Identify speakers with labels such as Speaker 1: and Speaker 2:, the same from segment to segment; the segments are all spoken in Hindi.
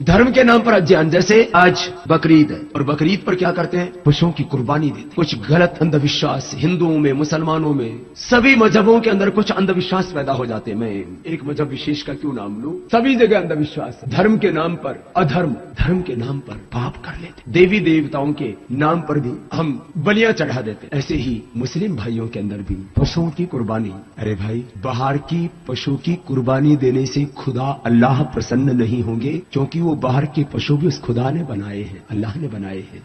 Speaker 1: धर्म के नाम पर अध्ययन, जैसे आज बकरीद है और बकरीद पर क्या करते हैं, पशुओं की कुर्बानी देते हैं। कुछ गलत अंधविश्वास हिंदुओं में, मुसलमानों में, सभी मजहबों के अंदर कुछ अंधविश्वास पैदा हो जाते हैं। मैं एक मजहब विशेष का क्यों नाम लूं, सभी जगह अंधविश्वास। धर्म के नाम पर अधर्म, धर्म के नाम पर पाप कर लेते, देवी देवताओं के नाम पर भी हम बलियां चढ़ा देते। ऐसे ही मुस्लिम भाइयों के अंदर भी पशुओं की कुर्बानी। अरे भाई, बाहर की पशु की कुर्बानी देने से खुदा अल्लाह प्रसन्न नहीं होंगे, क्योंकि वो बाहर के पशु भी उस खुदा ने बनाए हैं, अल्लाह ने बनाए हैं।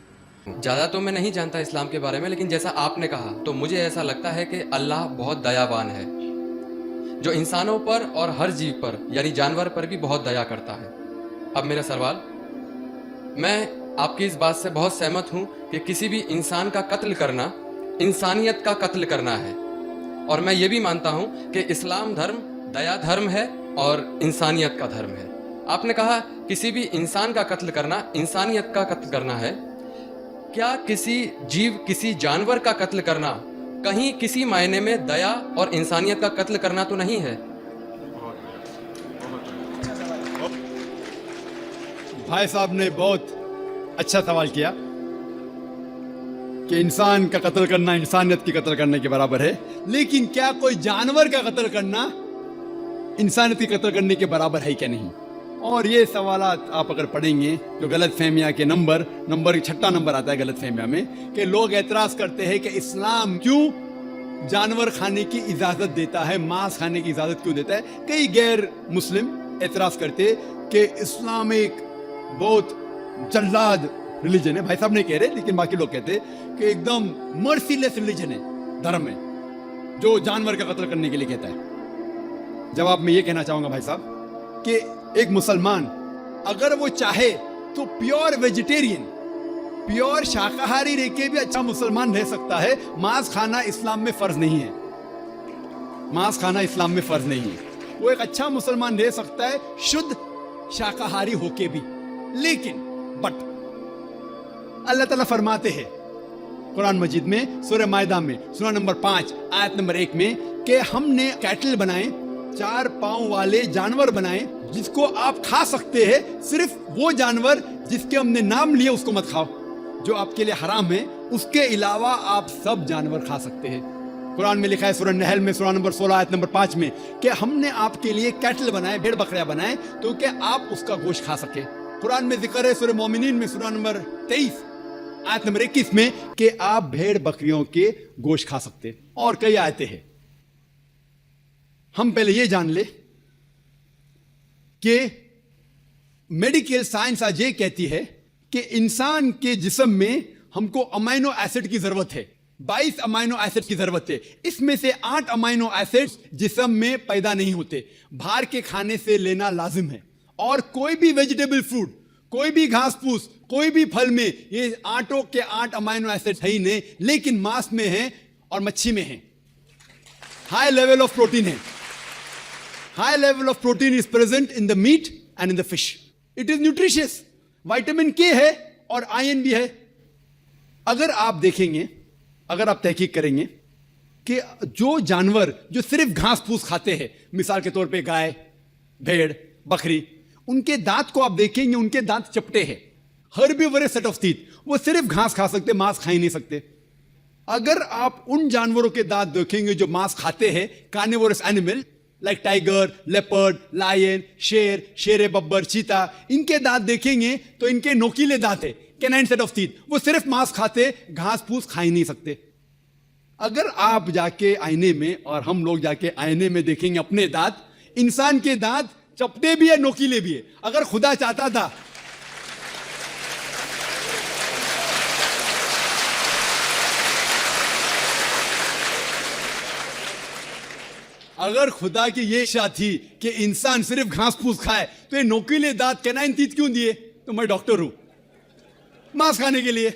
Speaker 2: ज़्यादा तो मैं नहीं जानता इस्लाम के बारे में, लेकिन जैसा आपने कहा तो मुझे ऐसा लगता है कि अल्लाह बहुत दयावान है, जो इंसानों पर और हर जीव पर यानी जानवर पर भी बहुत दया करता है। अब मेरा सवाल, मैं आपकी इस बात से बहुत सहमत हूँ कि किसी भी इंसान का कत्ल करना इंसानियत का कत्ल करना है, और मैं ये भी मानता हूँ कि इस्लाम धर्म दया धर्म है और इंसानियत का धर्म है। आपने कहा किसी भी इंसान का कत्ल करना इंसानियत का कत्ल करना है। क्या किसी जीव, किसी जानवर का कत्ल करना कहीं किसी मायने में दया और इंसानियत का कत्ल करना तो नहीं है?
Speaker 3: भाई साहब ने बहुत अच्छा सवाल किया कि इंसान का कत्ल करना इंसानियत की कत्ल करने के बराबर है, लेकिन क्या कोई जानवर का कत्ल करना इंसानियत की कत्ल करने के बराबर है क्या नहीं? और ये सवालात आप अगर पढ़ेंगे तो गलत फहमिया के नंबर 6 नंबर आता है गलत फहमिया में, कि लोग एतराज करते हैं कि इस्लाम क्यों जानवर खाने की इजाजत देता है, मांस खाने की इजाजत क्यों देता है। कई गैर मुस्लिम एतराज करते कि इस्लाम एक बहुत जल्लाद रिलीजन है। भाई साहब नहीं कह रहे, लेकिन बाकी लोग कहते कि एकदम मर्सीलेस रिलीजन है, धर्म है जो जानवर का कत्ल करने के लिए कहता है। जवाब में ये कहना चाहूंगा भाई साहब कि एक मुसलमान अगर वो चाहे तो प्योर वेजिटेरियन, प्योर शाकाहारी रह के भी अच्छा मुसलमान रह सकता है। मांस खाना इस्लाम में फर्ज नहीं है, मांस खाना इस्लाम में फर्ज नहीं है। वो एक अच्छा मुसलमान रह सकता है शुद्ध शाकाहारी होके भी। लेकिन बट अल्लाह ताला फरमाते हैं कुरान मजीद में सूरह मायदा में सूरह नंबर 5 आयत नंबर 1 में कि हमने कैटल बनाए, 4 पांव वाले जानवर बनाए जिसको आप खा सकते हैं। सिर्फ वो जानवर जिसके हमने नाम लिए उसको मत खाओ, जो आपके लिए हराम है। उसके अलावा आप सब जानवर खा सकते हैं। कुरान में लिखा है सूरह नहल में सूरह नंबर 16 आयत नंबर 5 में कि हमने आपके लिए कैटल बनाए, भेड़ बकरियां बनाए, तो कि आप उसका गोश्त खा सके। कुरान में जिक्र है सूरह मोमिनीन में सूरह नंबर 23 आयत नंबर 21 में कि आप भेड़ बकरियों के गोश्त खा सकते। और कई आयतें हैं। हम पहले ये जान ले कि मेडिकल साइंस आज ये कहती है कि इंसान के जिस्म में हमको अमाइनो एसिड की जरूरत है, 22 अमाइनो एसिड की जरूरत है। इसमें से 8 अमाइनो एसिड्स जिस्म में पैदा नहीं होते, बाहर के खाने से लेना लाजिम है। और कोई भी वेजिटेबल फ्रूट, कोई भी घास फूस, कोई भी फल में ये 8 के 8 अमाइनो एसिड है ही नहीं, लेकिन मांस में है और मच्छी में है। हाई लेवल ऑफ प्रोटीन है। High level of protein is present in the meat and in the fish. It is nutritious. Vitamin K है और आयरन भी है। अगर आप देखेंगे, अगर आप तहकीक करेंगे कि जो जानवर जो सिर्फ घास फूस खाते हैं, मिसाल के तौर पे गाय, भेड़, बकरी, उनके दांत को आप देखेंगे, उनके दांत चपटे हैं। हर्बिवोरस सेट ऑफ टीथ, वो सिर्फ घास खा सकते, मांस खा ही नहीं सकते। अगर आप उन जानवरों के दांत देखेंगे जो मांस खाते हैं, carnivorous animal like tiger, leopard, lion, शेर, शेर बब्बर, चीता, इनके दांत देखेंगे तो इनके नोकीले दांत है, कैनाइन सेट ऑफ टीथ। वो सिर्फ मांस खाते, घास फूस खा ही नहीं सकते। अगर आप जाके आईने में और हम लोग जाके आईने में देखेंगे अपने दांत, इंसान के दांत चपटे भी है, नोकीले भी है। अगर खुदा चाहता था, अगर खुदा की ये इच्छा थी कि इंसान सिर्फ घास फूस खाए, तो ये नोकीले दांत कैनाइन टीथ क्यों दिए? तो मैं डॉक्टर हूं, मांस खाने के लिए।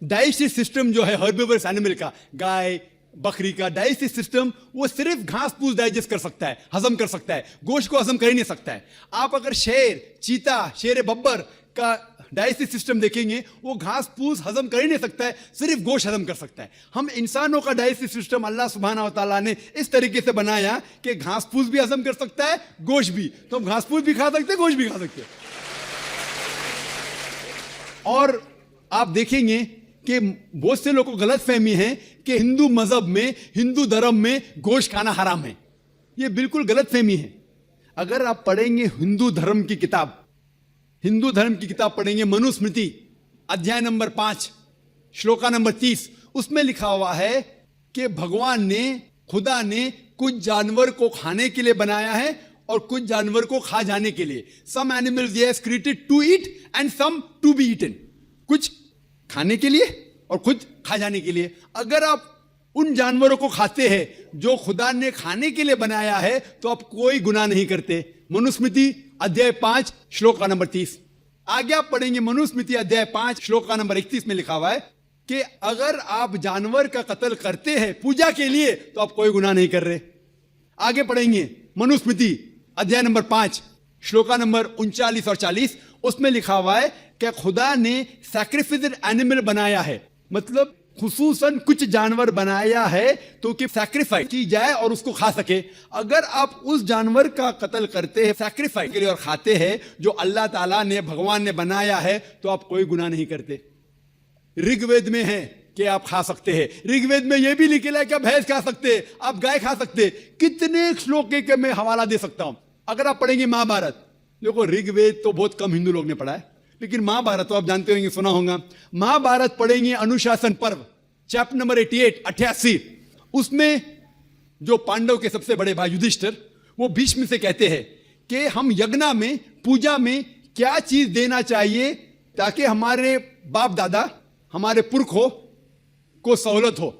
Speaker 3: डाइजेस्टिव सिस्टम जो है हर्बिवोरस एनिमल का, गाय बकरी का डाइजेस्टिव सिस्टम, वो सिर्फ घास फूस डाइजेस्ट कर सकता है, हजम कर सकता है, गोश्त को हजम कर ही नहीं सकता है। आप अगर शेर, चीता, शेर बब्बर का डाइजेस्टिव सिस्टम देखेंगे, वो घास फूस हजम कर ही नहीं सकता है, सिर्फ गोश्त हजम कर सकता है। हम इंसानों का डाइजेस्टिव सिस्टम अल्लाह सुब्हानहू व तआला ने इस तरीके से बनाया कि घास फूस भी हजम कर सकता है, गोश्त भी। तो हम घास फूस भी खा सकते हैं, गोश्त भी खा सकते हैं। और आप देखेंगे कि बहुत से लोगों को गलत फहमी है कि हिंदू मजहब में, हिंदू धर्म में गोश्त खाना हराम है। ये बिल्कुल गलत फहमी है। अगर आप पढ़ेंगे हिंदू धर्म की किताब पढ़ेंगे, मनुस्मृति अध्याय नंबर 5 श्लोका नंबर 30, उसमें लिखा हुआ है कि भगवान ने, खुदा ने कुछ जानवर को खाने के लिए बनाया है और कुछ जानवर को खा जाने के लिए। Some animals he has created to eat and some to be eaten। कुछ खाने के लिए और कुछ खा जाने के लिए। अगर आप उन जानवरों को खाते हैं जो खुदा ने खाने के लिए बनाया है तो आप कोई गुनाह नहीं करते। मनुस्मृति अध्याय 5 श्लोक का नंबर 30। आगे आप पढ़ेंगे मनुस्मृति अध्याय 5 श्लोक का नंबर 31 में लिखा हुआ है कि अगर आप जानवर का कत्ल करते हैं पूजा के लिए तो आप कोई गुनाह नहीं कर रहे। आगे पढ़ेंगे मनुस्मृति अध्याय नंबर 5 श्लोका नंबर 39 और 40, उसमें लिखा हुआ है कि खुदा ने सैक्रिफिस्ड एनिमल बनाया है, मतलब खुसूसन कुछ जानवर बनाया है तो कि सैक्रिफाइस की जाए और उसको खा सके। अगर आप उस जानवर का कत्ल करते हैं सैक्रिफाइस के लिए और खाते हैं जो अल्लाह ताला ने, भगवान ने बनाया है, तो आप कोई गुनाह नहीं करते। ऋग्वेद में है कि आप खा सकते हैं। ऋग्वेद में यह भी लिखा है कि आप भैंस खा सकते हैं, आप गाय खा सकते हैं। कितने श्लोक के मैं हवाला दे सकता हूं। अगर आप पढ़ेंगे महाभारत, देखो ऋग्वेद तो बहुत कम हिंदू लोग ने पढ़ा है, लेकिन महाभारत तो आप जानते होंगे, सुना होगा। महाभारत पढ़ेंगे अनुशासन पर्व चैप्टर नंबर 88, उसमें जो पांडव के सबसे बड़े भाई युधिष्ठिर, वो भीष्म से कहते हैं कि हम यज्ञ में, पूजा में क्या चीज देना चाहिए ताकि हमारे बाप दादा, हमारे पुरखों को सहूलत हो,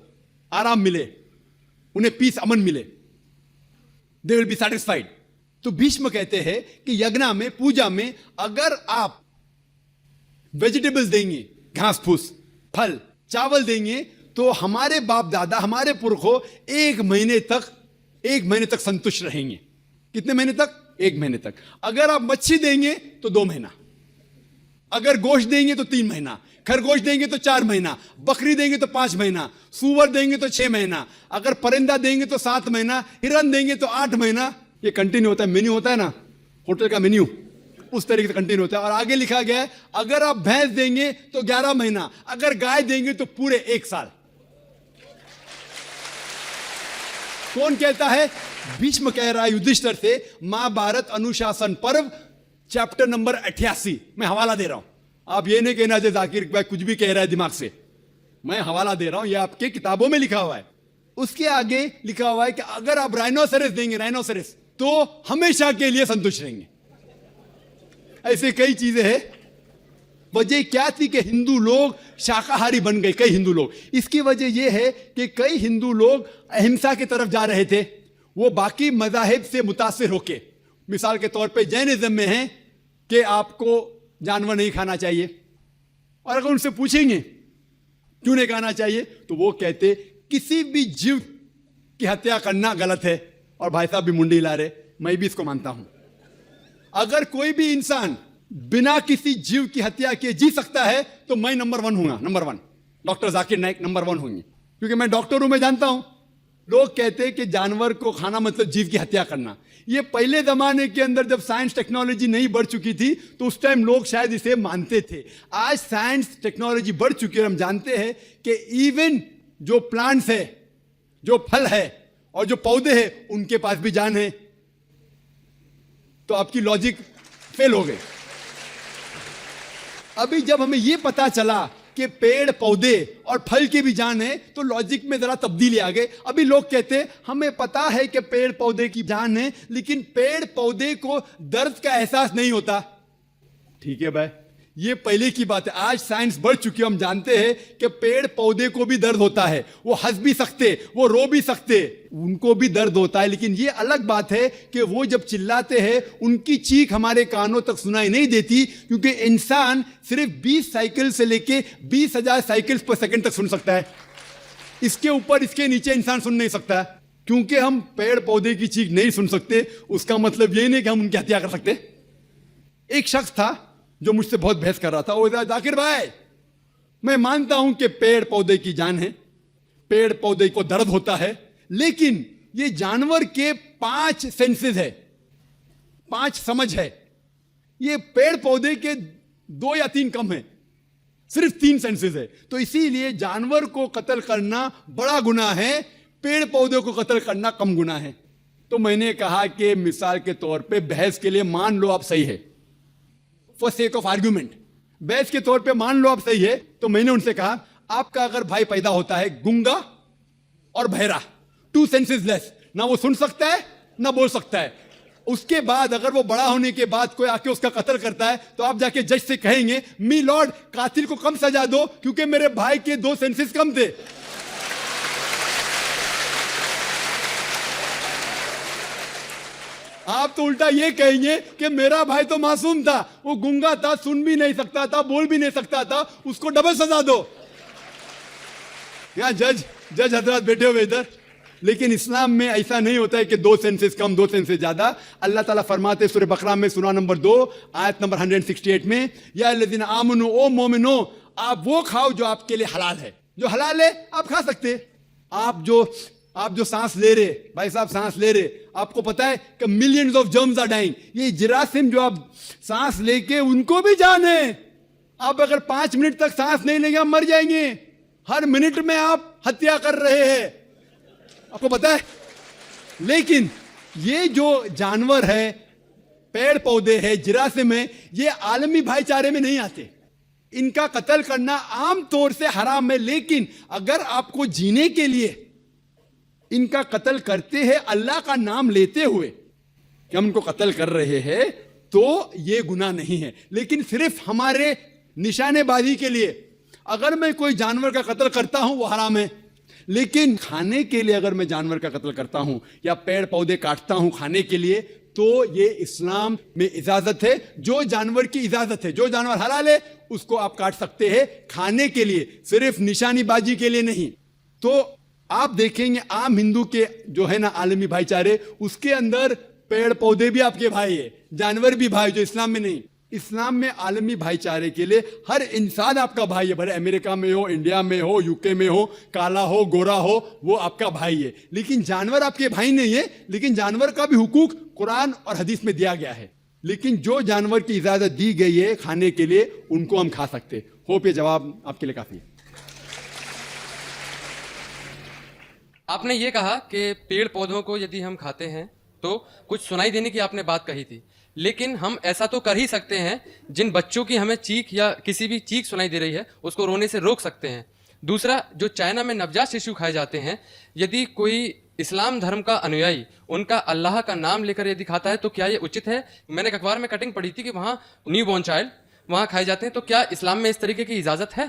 Speaker 3: आराम मिले, उन्हें पीस, अमन मिले, दे विल बी सेटिस्फाइड। तो भीष्म कहते हैं कि यज्ञ में, पूजा में अगर आप वेजिटेबल्स देंगे, घास फूस, फल, चावल देंगे तो हमारे बाप दादा, हमारे पुरखों 1 महीने तक संतुष्ट रहेंगे। कितने महीने तक? 1 महीने तक। अगर आप मच्छी देंगे तो 2 महीना, अगर गोश्त देंगे तो 3 महीना, खरगोश देंगे तो 4 महीना, बकरी देंगे तो 5 महीना, सूअर देंगे तो 6 महीना, अगर परिंदा देंगे तो 7 महीना, हिरन देंगे तो 8 महीना। ये कंटिन्यू होता है, मेन्यू होता है ना होटल का मेन्यू, उस तरीके से कंटिन्यू होता है। और आगे लिखा गया है अगर आप भैंस देंगे तो 11 महीना, अगर गाय देंगे तो पूरे 1 साल। कौन कहता है? भीष्म कह रहा है युधिष्ठिर से। महाभारत अनुशासन पर्व चैप्टर नंबर 88, मैं हवाला दे रहा हूं। आप ये नहीं कहना चाहिए जाकिर भाई कुछ भी कह रहा है दिमाग से, मैं हवाला दे रहा हूं, ये आपके किताबों में लिखा हुआ है। उसके आगे लिखा हुआ है कि अगर आप राइनोसेरस देंगे, राइनोसेरस, तो हमेशा के लिए संतुष्ट रहेंगे। ऐसे कई चीजें हैं। वजह क्या थी कि हिंदू लोग शाकाहारी बन गए, कई हिंदू लोग। इसकी वजह यह है कि कई हिंदू लोग अहिंसा की तरफ जा रहे थे, वो बाकी मजाहिब से मुतासिर होके। मिसाल के तौर पे जैनिज्म में है कि आपको जानवर नहीं खाना चाहिए, और अगर उनसे पूछेंगे क्यों नहीं खाना चाहिए तो वो कहते किसी भी जीव की हत्या करना गलत है। और भाई साहब भी मुंडी हिला रहे, मैं भी इसको मानता हूं। अगर कोई भी इंसान बिना किसी जीव की हत्या किए जी सकता है तो मैं नंबर 1 हूंगा, number 1। Doctor Zakir Naik number 1 होंगे, क्योंकि मैं डॉक्टर हूं, मैं जानता हूं। लोग कहते हैं कि जानवर को खाना मतलब जीव की हत्या करना। ये पहले जमाने के अंदर जब साइंस टेक्नोलॉजी नहीं बढ़ चुकी थी तो उस टाइम लोग शायद इसे मानते थे। आज साइंस टेक्नोलॉजी बढ़ चुकी है, हम जानते हैं कि इवन जो प्लांट्स है, जो फल है और जो पौधे हैं, उनके पास भी जान है। तो आपकी लॉजिक फेल हो गई। अभी जब हमें यह पता चला कि पेड़, पौधे और फल की भी जान है तो लॉजिक में जरा तब्दीली आ गई। अभी लोग कहते हैं हमें पता है कि पेड़ पौधे की जान है, लेकिन पेड़ पौधे को दर्द का एहसास नहीं होता। ठीक है भाई, ये पहले की बात है। आज साइंस बढ़ चुकी है, हम जानते हैं कि पेड़ पौधे को भी दर्द होता है। वो हंस भी सकते, वो रो भी सकते, उनको भी दर्द होता है। लेकिन ये अलग बात है कि वो जब चिल्लाते हैं उनकी चीख हमारे कानों तक सुनाई नहीं देती, क्योंकि इंसान सिर्फ 20 साइकिल से लेके 20,000 साइकिल पर सेकंड तक सुन सकता है। इसके ऊपर, इसके नीचे इंसान सुन नहीं सकता। क्योंकि हम पेड़ पौधे की चीख नहीं सुन सकते, उसका मतलब ये नहीं कि हम उनकी हत्या कर सकते। एक शख्स था जो मुझसे बहुत बहस कर रहा था। वो जाकिर भाई, मैं मानता हूं कि पेड़ पौधे की जान है, पेड़ पौधे को दर्द होता है, लेकिन ये जानवर के 5 सेंसेस है, 5 समझ है। ये पेड़ पौधे के 2 या 3 कम है। सिर्फ 3 सेंसेस है। तो इसीलिए जानवर को कत्ल करना बड़ा गुनाह है, पेड़ पौधों को कत्ल करना कम गुनाह है। तो मैंने कहा कि मिसाल के तौर पे बहस के लिए मान लो आप सही है, फॉर सेक ऑफ आर्ग्यूमेंट, बहस के तौर पे मान लो आप सही है, तो मैंने उनसे कहा आपका अगर भाई पैदा होता है गूंगा और बहरा, 2 सेंसेस लेस, ना वो सुन सकता है ना बोल सकता है, उसके बाद अगर वो बड़ा होने के बाद कोई आके उसका कत्ल करता है तो आप जाके जज से कहेंगे मी लॉर्ड कातिल को कम सजा दो क्योंकि मेरे भाई के 2 सेंसेस कम थे। आप तो उल्टा ये कहेंगे कि मेरा भाई तो मासूम था, वो गूंगा था, सुन भी नहीं सकता था, बोल भी नहीं सकता था, उसको डबल सजा दो। यहां जज हजरत बैठे हुए इधर, लेकिन इस्लाम में ऐसा नहीं होता है कि 2 सेंसेस कम 2 सेंसेस ज्यादा। अल्लाह ताला फरमाते सूरह बकरा में सूरा नंबर 2 आयत नंबर 168 में, या अल्लज़ीना आमनू ओ मोमिनो, आप वो खाओ जो आपके लिए हलाल है, जो हलाल है आप खा सकते। आप जो सांस ले रहे भाई साहब, सांस ले रहे, आपको पता है कि millions of germs are dying, ये जरासीम जो आप सांस लेके उनको भी जान है, आप अगर 5 मिनट तक सांस नहीं लेंगे आप मर जाएंगे, हर मिनट में आप हत्या कर रहे हैं, आपको पता है। लेकिन ये जो जानवर है, पेड़ पौधे है, जिरासिम है, ये आलमी भाईचारे में नहीं आते, इनका कत्ल करना आम तौर से हराम है। लेकिन अगर आपको जीने के लिए इनका कत्ल करते हैं अल्लाह का नाम लेते हुए कि हम इनको कत्ल कर रहे हैं, तो ये गुनाह नहीं है। लेकिन सिर्फ हमारे निशानेबाजी के लिए अगर मैं कोई जानवर का कत्ल करता हूं वो हराम है, लेकिन खाने के लिए अगर मैं जानवर का कत्ल करता हूं या पेड़ पौधे काटता हूं खाने के लिए, तो ये इस्लाम में इजाजत है। जो जानवर की इजाजत है, जो जानवर हलाल है उसको आप काट सकते हैं खाने के लिए, सिर्फ निशानीबाजी के लिए नहीं। तो आप देखेंगे आम हिंदू के जो है ना आलमी भाईचारे, उसके अंदर पेड़ पौधे भी आपके भाई है, जानवर भी भाई, जो इस्लाम में नहीं। इस्लाम में आलमी भाईचारे के लिए हर इंसान आपका भाई है, भले अमेरिका में हो, इंडिया में हो, यूके में हो, काला हो गोरा हो, वो आपका भाई है। लेकिन जानवर आपके भाई नहीं है, लेकिन जानवर का भी हुकूक कुरान और हदीस में दिया गया है। लेकिन जो जानवर की इजाजत दी गई है खाने के लिए, उनको हम खा सकते। होप ये जवाब आपके लिए काफी है।
Speaker 2: आपने ये कहा कि पेड़ पौधों को यदि हम खाते हैं तो कुछ सुनाई देने की आपने बात कही थी, लेकिन हम ऐसा तो कर ही सकते हैं जिन बच्चों की हमें चीख या किसी भी चीख सुनाई दे रही है उसको रोने से रोक सकते हैं। दूसरा, जो चाइना में नवजात शिशु खाए जाते हैं, यदि कोई इस्लाम धर्म का अनुयायी उनका अल्लाह का नाम लेकर यदि खाता है तो क्या ये उचित है? मैंने एक अखबार में कटिंग पढ़ी थी कि वहाँ न्यू बॉर्न चाइल्ड वहाँ खाए जाते हैं, तो क्या इस्लाम में इस तरीके की इजाज़त है?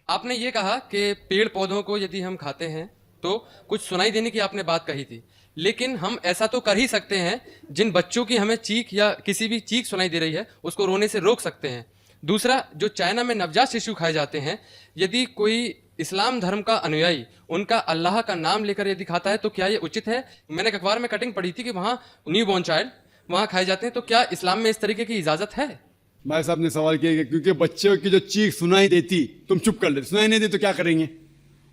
Speaker 2: आपने ये कहा कि पेड़ पौधों को यदि हम खाते हैं तो कुछ सुनाई देने की आपने बात कही थी, लेकिन हम ऐसा तो कर ही सकते हैं जिन बच्चों की हमें चीख या किसी भी चीख सुनाई दे रही है उसको रोने से रोक सकते हैं। दूसरा, जो चाइना में नवजात शिशु खाए जाते हैं, यदि कोई इस्लाम धर्म का अनुयायी उनका अल्लाह का नाम लेकर यदि खाता है तो क्या ये उचित है? मैंने एक अखबार में कटिंग पढ़ी थी कि वहाँ न्यू बॉर्न चाइल्ड वहाँ खाए जाते हैं, तो क्या इस्लाम में इस तरीके की इजाज़त है?
Speaker 3: भाई साहब ने सवाल किया कि क्योंकि बच्चों की जो चीख सुनाई देती तुम चुप कर लेते, सुनाई नहीं देती तो क्या करेंगे?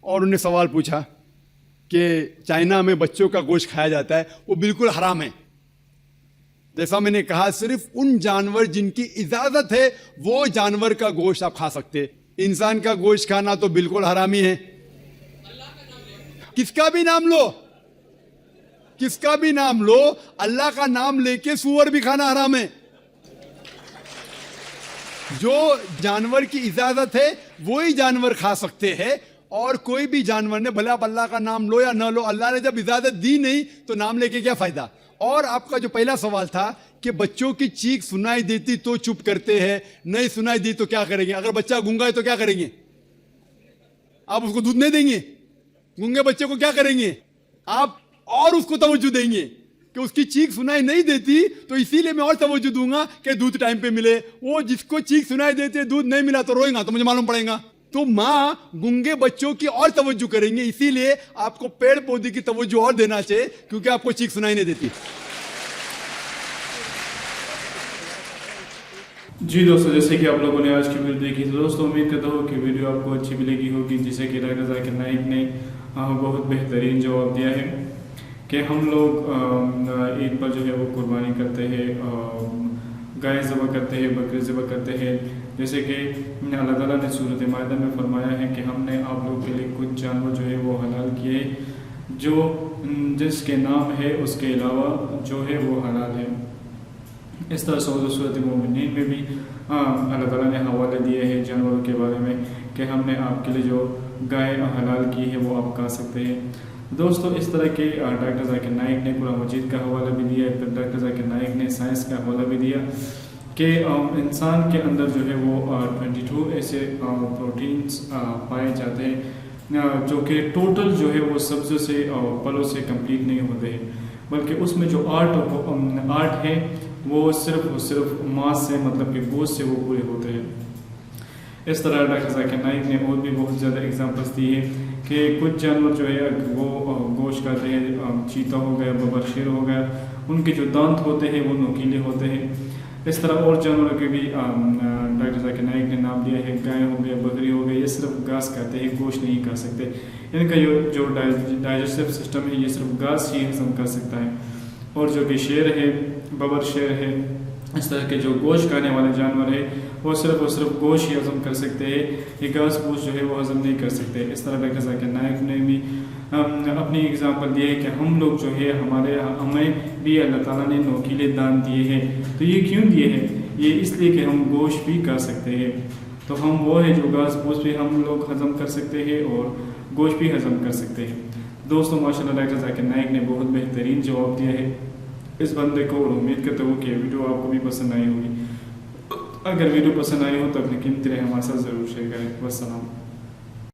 Speaker 3: और उन्होंने सवाल पूछा कि चाइना में बच्चों का गोश्त खाया जाता है, वो बिल्कुल हराम है। जैसा मैंने कहा, सिर्फ उन जानवर जिनकी इजाजत है वो जानवर का गोश्त आप खा सकते, इंसान का गोश्त खाना तो बिल्कुल हरामी है। किसका भी नाम लो, किसका भी नाम लो, अल्लाह का नाम लेके सूअर भी खाना हराम है। जो जानवर की इजाजत है वो ही जानवर खा सकते हैं, और कोई भी जानवर ने, भले आप अल्लाह का नाम लो या ना लो, अल्लाह ने जब इजाजत दी नहीं तो नाम लेके क्या फायदा। और आपका जो पहला सवाल था कि बच्चों की चीख सुनाई देती तो चुप करते हैं, नहीं सुनाई दी तो क्या करेंगे? अगर बच्चा गूंगा है तो क्या करेंगे? आप उसको दूध नहीं देंगे? गूंगे बच्चे को क्या करेंगे आप? और उसको तवज्जो देंगे कि उसकी चीख सुनाई नहीं देती, तो इसीलिए मैं और तवज्जो दूंगा कि दूध टाइम पे मिले। वो जिसको चीख सुनाई देती है, दूध नहीं मिला तो रोएगा, तो मुझे मालूम पड़ेगा। तो माँ गूंगे बच्चों की और तवज्जो करेंगे, इसीलिए आपको पेड़ पौधे की तवज्जो और देना चाहिए, क्योंकि आपको चीख सुनाई नहीं देती।
Speaker 4: जी दोस्तों, जैसे कि आप लोगों ने आज की वीडियो देखी, तो दोस्तों उम्मीद करता हूँ कि वीडियो आपको अच्छी मिलेगी होगी, जिसे कि डॉक्टर जाकिर नाइक ने बहुत बेहतरीन जवाब दिया है कि हम लोग ईद पर जो है वो कुर्बानी करते हैं गाय ज़बह करते हैं, बकरी ज़बह करते हैं। जैसे कि अल्लाह ताला ने सूरत माइदा में फरमाया है कि हमने आप लोगों के लिए कुछ जानवर जो है वो हलाल किए जो जिसके नाम है उसके अलावा जो है वो हलाल है। इस तरह सूरत मोमिनीन में भी अल्लाह ताला ने हवाले दिए हैं जानवरों के बारे में कि हमने आपके लिए जो गाय हलाल की है वो आप खा सकते हैं। दोस्तों, इस तरह के डॉक्टर जाकिर नाइक ने कुरान मजीद का हवाला भी दिया है, फिर डॉक्टर जाकिर नाइक ने साइंस का हवाला भी दिया कि इंसान के अंदर जो है वो 22 ऐसे प्रोटीन्स पाए जाते हैं जो कि टोटल जो है वो सब्ज़ों से फलों से कंप्लीट नहीं होते हैं, बल्कि उसमें जो आर्ट है वो सिर्फ मांस से मतलब कि गोश्त से वो पूरे होते हैं। इस तरह डॉक्टर जाकिर नाइक ने और भी बहुत ज़्यादा एग्जांपल्स दी है कि कुछ जानवर जो है वो गोश्त खाते हैं, चीता हो गया, बबर शेर हो गया, उनके जो दांत होते हैं वो नुकीले होते हैं। इस तरह और जानवरों के भी डॉक्टर जाकिर नाइक ने नाम दिया है, गाय हो गया, बकरी हो गई, ये सिर्फ घास खाते हैं, गोश्त नहीं खा सकते। इनका जो डाइजेस्टिव सिस्टम है ये सिर्फ घास ही हजम कर सकता है। और जो कि शेर है, बबर शेर है, इस तरह के जो गोश्त खाने वाले जानवर है वो सिर्फ गोश्त ही हजम कर सकते हैं, ये घास फूस जो है वो हजम नहीं कर सकते। इस तरह डॉक्टर जाकिर नाइक ने भी अपनी एग्जांपल दिए है कि हम लोग जो है हमें भी अल्लाह ताला ने नोकीले दांत दिए हैं। तो ये क्यों दिए हैं? ये इसलिए कि हम गोश्त भी खा सकते हैं। तो हम वो है जो घास फूस भी हम लोग हजम कर सकते हैं और गोश्त भी हजम कर सकते हैं। दोस्तों, माशाल्लाह डॉक्टर जाकिर नाइक ने बहुत बेहतरीन जवाब दिया है इस बंदे को, और उम्मीद करता हूँ कि वीडियो आपको भी पसंद आई होगी। अगर वीडियो पसंद आई हो तो अपनी कीमती राय हमारे साथ ज़रूर शेयर करें। वस्सलाम।